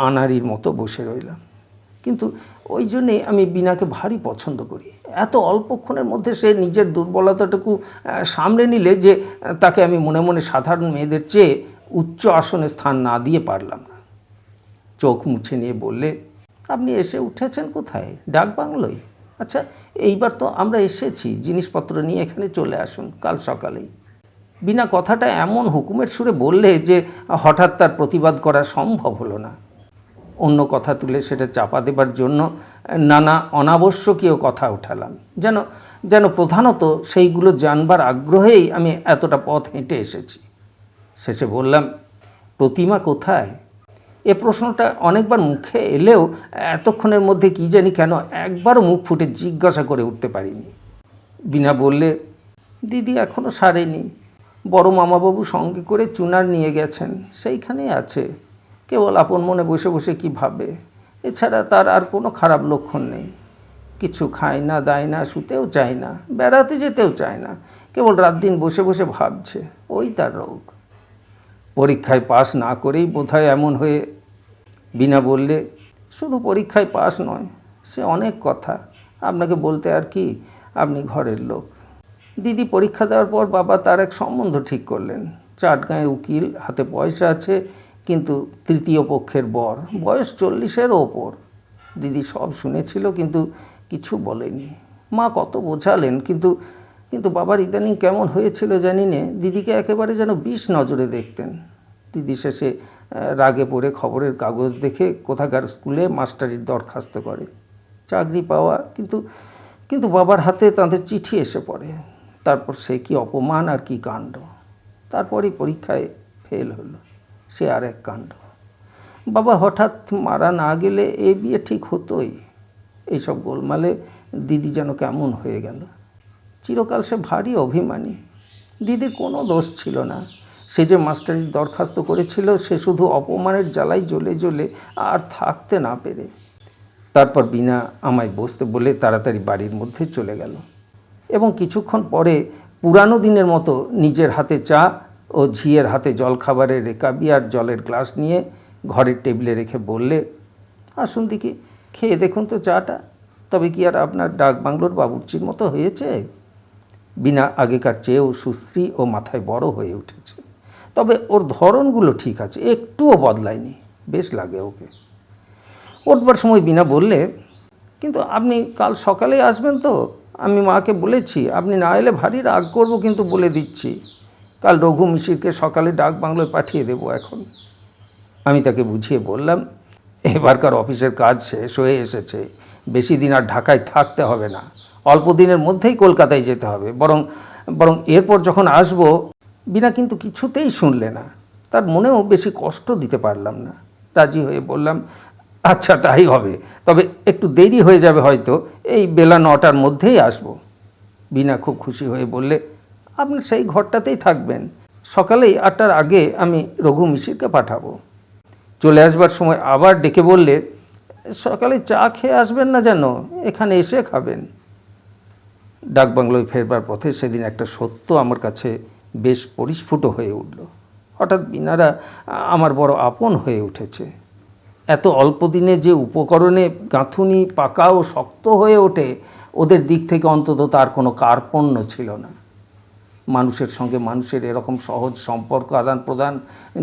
আনাড়ির মতো বসে রইলাম। কিন্তু ওই জন্যে আমি বিনাকে ভারী পছন্দ করি। এত অল্পক্ষণের মধ্যে সে নিজের দুর্বলতাটুকু সামলে নিলে যে তাকে আমি মনে মনে সাধারণ মেয়েদের চেয়ে উচ্চ আসনে স্থান না দিয়ে পারলাম না। চোখ মুছে নিয়ে বললে, আপনি এসে উঠেছেন কোথায়? ডাক বাংলোয়? আচ্ছা, এইবার তো আমরা এসেছি, জিনিসপত্র নিয়ে এখানে চলে আসুন কাল সকালেই। বিনা কথাটা এমন হুকুমের সুরে বললে যে হঠাৎ তার প্রতিবাদ করা সম্ভব হলো না। অন্য কথা তুলে সেটা চাপা দেবার জন্য নানা অনাবশ্যকীয় কথা উঠালাম, যেন প্রধানত সেইগুলো জানবার আগ্রহেই আমি এতটা পথ হেঁটে এসেছি। শেষে বললাম, প্রতিমা কোথায়? এ প্রশ্নটা অনেকবার মুখে এলেও এতক্ষণের মধ্যে কি জানি কেন একবারও মুখ ফুটে জিজ্ঞাসা করে উঠতে পারিনি। বিনা বললে, দিদি এখনও সারেনি। বড় মামাবাবু সঙ্গে করে চুনার নিয়ে গেছেন, সেইখানেই আছে। কেবল আপন মনে বসে বসে কি ভাবে, এছাড়া তার আর কোনো খারাপ লক্ষণ নেই। কিছু খায় না, দায় না, শুতেও চায় না, বেড়াতে যেতেও চায় না, কেবল রাত দিন বসে বসে ভাবছে, ওই তার রোগ। পরীক্ষায় পাশ না করেই বোধহয় এমন হয়ে। বিনা বললে, শুধু পরীক্ষায় পাশ নয়, সে অনেক কথা। আপনাকে বলতে আর কি, আপনি ঘরের লোক। দিদি পরীক্ষা দেওয়ার পর বাবা তার এক সম্বন্ধ ঠিক করলেন। চাটগাঁয়ের উকিল, হাতে পয়সা আছে, কিন্তু তৃতীয় পক্ষের বর, বয়স 40-এরও ওপর। দিদি সব শুনেছিল কিন্তু কিছু বলেনি। মা কত বোঝালেন, কিন্তু বাবার ইদানিং কেমন হয়েছিল জানি নে, দিদিকে একেবারে যেন বিষ নজরে দেখতেন। দিদি শেষে রাগে পড়ে খবরের কাগজ দেখে কোথাকার স্কুলে মাস্টারির দরখাস্ত করে, চাকরি পাওয়া, কিন্তু বাবার হাতে তাদের চিঠি এসে পড়ে। তারপর সে কি অপমান আর কি কাণ্ড। তারপরই পরীক্ষায় ফেল হলো, সে আর এক কাণ্ড। বাবা হঠাৎ মারা না গেলে এ বিয়ে ঠিক হতোই। এইসব গোলমালে দিদি যেন কেমন হয়ে গেল। চিরকাল সে ভারী অভিমানী। দিদির কোনো দোষ ছিল না। সে যে মাস্টারির দরখাস্ত করেছিল, সে শুধু অপমানের জ্বালায় জ্বলে জ্বলে আর থাকতে না পেরে। তারপর বিনা আমায় বসতে বলে তাড়াতাড়ি বাড়ির মধ্যে চলে গেল এবং কিছুক্ষণ পরে পুরানো দিনের মতো নিজের হাতে চা ও ঝিয়ের হাতে জলখাবারের রেকাবি আর জলের গ্লাস নিয়ে ঘরের টেবিলে রেখে বললে, আসুন দেখি, খেয়ে দেখুন তো চাটা, তবে কি আর আপনার ডাক বাংলোর বাবুর্চির মতো হয়েছে? বিনা আগেকার চেয়েও সুশ্রী ও মাথায় বড় হয়ে উঠেছে, তবে ওর ধরনগুলো ঠিক আছে, একটুও বদলায়নি, বেশ লাগে ওকে। উঠবার সময় বিনা বললে, কিন্তু আপনি কাল সকালেই আসবেন তো? আমি মাকে বলেছি, আপনি না এলে ভারী রাগ করব, কিন্তু বলে দিচ্ছি, কাল রঘু মিশিরকে সকালে ডাক বাংলোয় পাঠিয়ে দেব এখন। আমি তাকে বুঝিয়ে বললাম, এবারকার অফিসের কাজ শেষ হয়ে এসেছে, বেশি দিন আর ঢাকায় থাকতে হবে না, অল্প দিনের মধ্যেই কলকাতায় যেতে হবে। বরং এরপর যখন আসব। বিনা কিন্তু কিছুতেই শুনলে না। তার মনেও বেশি কষ্ট দিতে পারলাম না। রাজি হয়ে বললাম, আচ্ছা তাই হবে, তবে একটু দেরি হয়ে যাবে হয়তো, এই বেলা 9টার মধ্যেই আসব। বিনা খুব খুশি হয়ে বললে, আপনি সেই ঘরটাতেই থাকবেন, সকালেই 8টার আগে আমি রঘু মিশিরকে পাঠাবো। চলে আসবার সময় আবার ডেকে বললে, সকালে চা খেয়ে আসবেন না যেন, এখানে এসে খাবেন। ডাকবাংলোয় ফেরবার পথে সেদিন একটা সত্য আমার কাছে বেশ পরিস্ফুট হয়ে উঠল। হঠাৎ বিনারা আমার বড় আপন হয়ে উঠেছে। এত অল্প দিনে যে উপকরণে গাঁথুনি পাকা ও শক্ত হয়ে ওঠে, ওদের দিক থেকে অন্তত তার কোনো কার্পণ্য ছিল না। মানুষের সঙ্গে মানুষের এরকম সহজ সম্পর্ক আদান প্রদান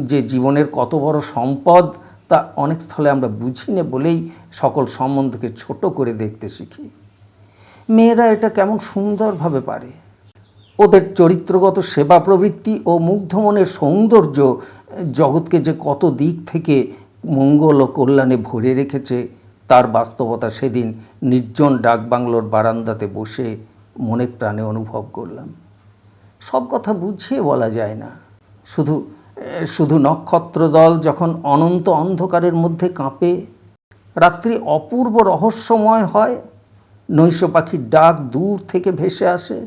যে জীবনের কত বড় সম্পদ, তা অনেক স্থলে আমরা বুঝি না বলেই সকল সম্বন্ধকে ছোট করে দেখতে শিখি। মেয়েরা এটা কেমন সুন্দরভাবে পারে। ওদের চরিত্রগত সেবা প্রবৃত্তি ও মুগ্ধ মনের সৌন্দর্য জগৎকে যে কত দিক থেকে মঙ্গল ও কল্যাণে ভরে রেখেছে, তার বাস্তবতা সেদিন নির্জন ডাকবাংলোর বারান্দাতে বসে মনে প্রাণে অনুভব করলাম। সব কথা বুঝিয়ে বলা যায় না। শুধু নক্ষত্রদল যখন অনন্ত অন্ধকারের মধ্যে কাঁপে, রাত্রি অপূর্ব রহস্যময় হয়, নৈশ পাখির ডাক দূর থেকে ভেসে আসে,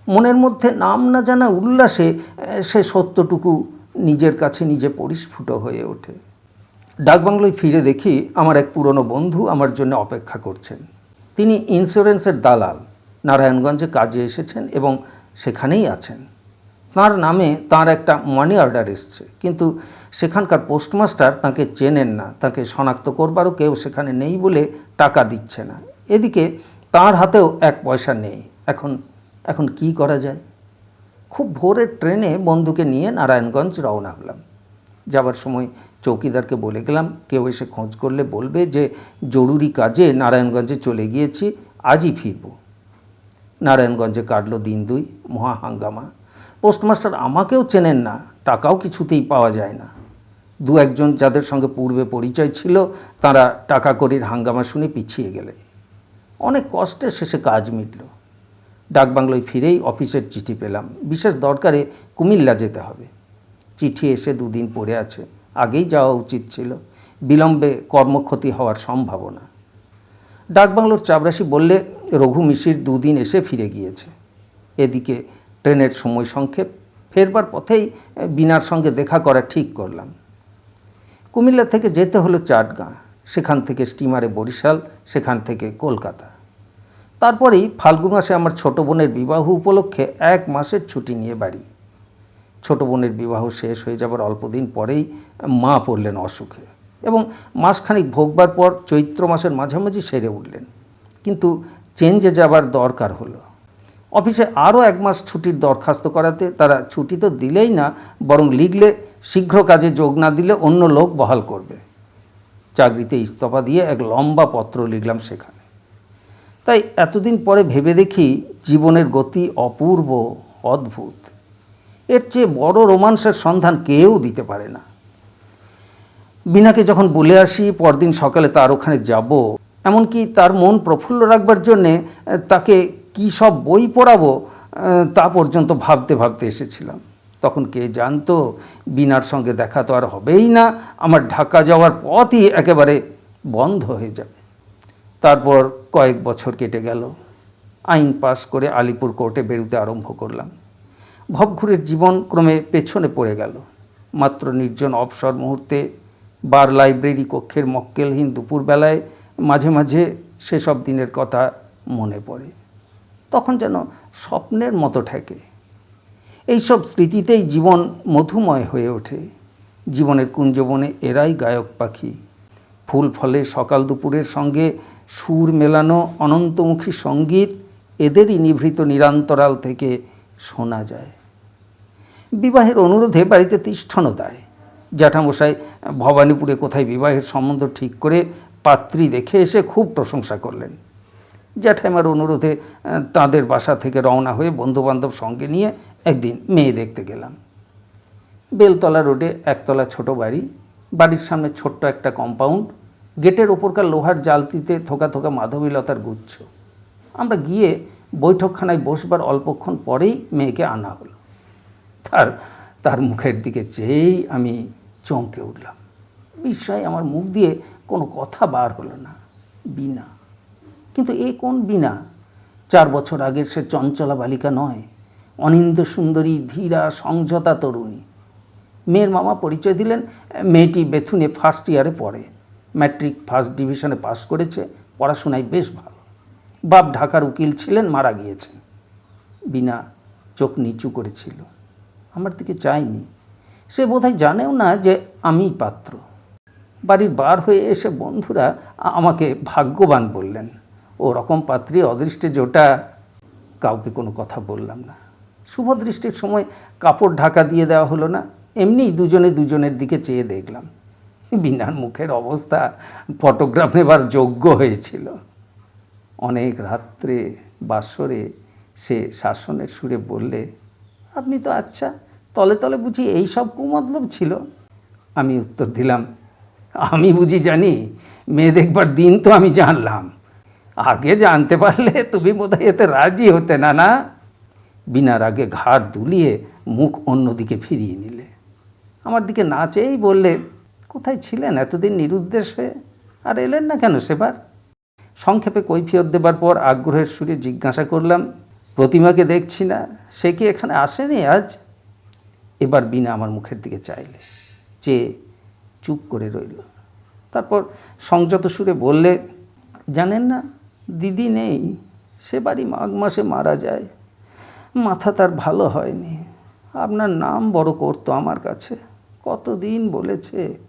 মনের মধ্যে নাম না জানা উল্লাসে সে সত্যটুকু নিজের কাছে নিজে পরিস্ফুট হয়ে ওঠে। ডাকবাংলোয় ফিরে দেখি আমার এক পুরনো বন্ধু আমার জন্য অপেক্ষা করছেন। তিনি ইন্স্যুরেন্সের দালাল, নারায়ণগঞ্জে কাজে এসেছেন এবং সেখানেই আছেন। তাঁর নামে তাঁর একটা মানি অর্ডার এসছে, কিন্তু সেখানকার পোস্টমাস্টার তাকে চেনেন না, তাকে শনাক্ত করবারও কেউ সেখানে নেই বলে টাকা দিচ্ছে না। এদিকে তাঁর হাতেও এক পয়সা নেই। এখন কি করা যায়? খুব ভোরের ট্রেনে বন্ধুকে নিয়ে নারায়ণগঞ্জ রওনা হলাম। যাবার সময় চৌকিদারকে বলে গেলাম, কেউ এসে খোঁজ করলে বলবে যে জরুরি কাজে নারায়ণগঞ্জে চলে গিয়েছি, আজই ফিরব। নারায়ণগঞ্জে কাটল দিন দুই, মহা হাঙ্গামা। পোস্টমাস্টার আমাকেও চেনেন না, টাকাও কিছুতেই পাওয়া যায় না। দু একজন যাদের সঙ্গে পূর্বে পরিচয় ছিল তারা টাকা কড়ির হাঙ্গামা শুনে পিছিয়ে গেলেন। অনেক কষ্টে শেষে কাজ মিটল। ডাকবাংলোয় ফিরেই অফিসের চিঠি পেলাম, বিশেষ দরকারে কুমিল্লা যেতে হবে। চিঠি এসে দুদিন পড়ে আছে, আগেই যাওয়া উচিত ছিল, বিলম্বে কর্মক্ষতি হওয়ার সম্ভাবনা। ডাকবাংলোর চাপরাশি বললে রঘু মিশির দুদিন এসে ফিরে গিয়েছে। এদিকে ট্রেনের সময় সংক্ষেপ, ফেরবার পথেই বিনার সঙ্গে দেখা করা ঠিক করলাম। কুমিল্লা থেকে যেতে হলো চাটগাঁ, সেখান থেকে স্টিমারে বরিশাল, সেখান থেকে কলকাতা। তারপরেই ফাল্গুন মাসে আমার ছোট বোনের বিবাহ উপলক্ষে 1 মাসের ছুটি নিয়ে বাড়ি। ছোট বোনের বিবাহ শেষ হয়ে যাবার অল্পদিন পরেই মা পড়লেন অসুখে এবং মাসখানিক ভোগবার পর চৈত্র মাসের মাঝামাঝি সেরে উঠলেন। কিন্তু চেঞ্জে যাবার দরকার হলো। অফিসে আরও 1 মাস ছুটির দরখাস্ত করাতে তারা ছুটি তো দিলেই না, বরং লিখলে শীঘ্র কাজে যোগ না দিলে অন্য লোক বহাল করবে। চাকরিতে ইস্তফা দিয়ে এক লম্বা পত্র লিখলাম সেখানে। তাই এতদিন পরে ভেবে দেখি জীবনের গতি অপূর্ব, অদ্ভুত। এর চেয়ে বড় রোমান্সের সন্ধান কেউ দিতে পারে না। বিনাকে যখন বলে আসি পরদিন সকালে তার ওখানে যাব, এমনকি তার মন প্রফুল্ল রাখবার জন্যে তাকে কী সব বই পড়াবো তা পর্যন্ত ভাবতে ভাবতে এসেছিলাম। তখন কে জানতো বিনার সঙ্গে দেখা তো আর হবেই না, আমার ঢাকা যাওয়ার পথই একেবারে বন্ধ হয়ে যাবে। তারপর কয়েক বছর কেটে গেল। আইন পাশ করে আলিপুর কোর্টে বেরোতে আরম্ভ করলাম। ভবঘুরের জীবন ক্রমে পেছনে পড়ে গেল। মাত্র নির্জন অবসর মুহূর্তে বার লাইব্রেরি কক্ষের মক্কেলহীন দুপুরবেলায় মাঝে মাঝে সেসব দিনের কথা মনে পড়ে। তখন যেন স্বপ্নের মতো ঠেকে। এইসব স্মৃতিতেই জীবন মধুময় হয়ে ওঠে। জীবনের কুঞ্জবনে এরাই গায়ক পাখি। ফুল ফলে সকাল দুপুরের সঙ্গে সুর মেলানো অনন্তমুখী সঙ্গীত এদেরই নিভৃত নিরান্তরাল থেকে শোনা যায়। বিবাহের অনুরোধে বাড়িতে তিষ্ঠনও দেয়। জ্যাঠামশাই ভবানীপুরে কোথায় বিবাহের সম্বন্ধ ঠিক করে পাত্রী দেখে এসে খুব প্রশংসা করলেন। জ্যাঠাইমার অনুরোধে তাদের বাসা থেকে রওনা হয়ে বন্ধুবান্ধব সঙ্গে নিয়ে একদিন মেয়ে দেখতে গেলাম। বেলতলা রোডে একতলা ছোট বাড়ি, বাড়ির সামনে ছোট্ট একটা কম্পাউন্ড, গেটের ওপরকার লোহার জালতিতে থোকা থোকা মাধবীলতার গুচ্ছ। আমরা গিয়ে বৈঠকখানায় বসবার অল্পক্ষণ পরেই মেয়েকে আনা হলো। তার মুখের দিকে চেয়েই আমি চমকে উঠলাম। বিস্ময়ে আমার মুখ দিয়ে কোনো কথা বার হলো না। বিনা, কিন্তু এ কোন বিনা? 4 বছর আগের সে চঞ্চলা বালিকা নয়, অনিন্দ্য সুন্দরী, ধীরা, সংযতা তরুণী। মেয়ের মামা পরিচয় দিলেন, মেয়েটি বেথুনে ফার্স্ট ইয়ারে পড়ে, ম্যাট্রিক ফার্স্ট ডিভিশনে পাশ করেছে, পড়াশোনায় বেশ ভালো। বাপ ঢাকার উকিল ছিলেন, মারা গিয়েছেন। বিনা চোখ নিচু করেছিল, আমার দিকে চায়নি। সে বোধহয় জানেও না যে আমি পাত্র। বাড়ির বার হয়ে এসে বন্ধুরা আমাকে ভাগ্যবান বললেন। ও রকম পাত্রী অদৃষ্টে জোটা। কাউকে কোনো কথা বললাম না। শুভদৃষ্টির সময় কাপড় ঢাকা দিয়ে দেওয়া হলো না, এমনিই দুজনে দুজনের দিকে চেয়ে দেখলাম। বিনার মুখের অবস্থা ফটোগ্রাফ নেবার যোগ্য হয়েছিল। অনেক রাত্রে বাসরে সে শাসনের সুরে বললে, আপনি তো আচ্ছা, তলে তলে বুঝি এই সব কুমতলব ছিল? আমি উত্তর দিলাম, আমি বুঝি জানি? মেয়ে দেখবার দিন তো আমি জানলাম, আগে জানতে পারলে তুমি বোধহয় এতে রাজি হতে না। না? বিনার আগে ঘাড় দুলিয়ে মুখ অন্যদিকে ফিরিয়ে নিলে। আমার দিকে না চেয়েই বললে, কোথায় ছিলেন এতদিন নিরুদ্দেশ হয়ে? আর এলেন না কেন সেবার? সংক্ষেপে কৈফিয়ত দেবার পর আগ্রহের সুরে জিজ্ঞাসা করলাম, প্রতিমাকে দেখছি না, সে কি এখানে আসেনি আজ? এবার বিনা আমার মুখের দিকে চাইলে, চেয়ে চুপ করে রইল। তারপর সংযত সুরে বললে, জানেন না, দিদি নেই, সে বাড়ি মাঘ মাসে মারা যায়। মাথা তার ভালো হয়নি। আপনার নাম বড় করতো আমার কাছে, কতদিন বলেছে।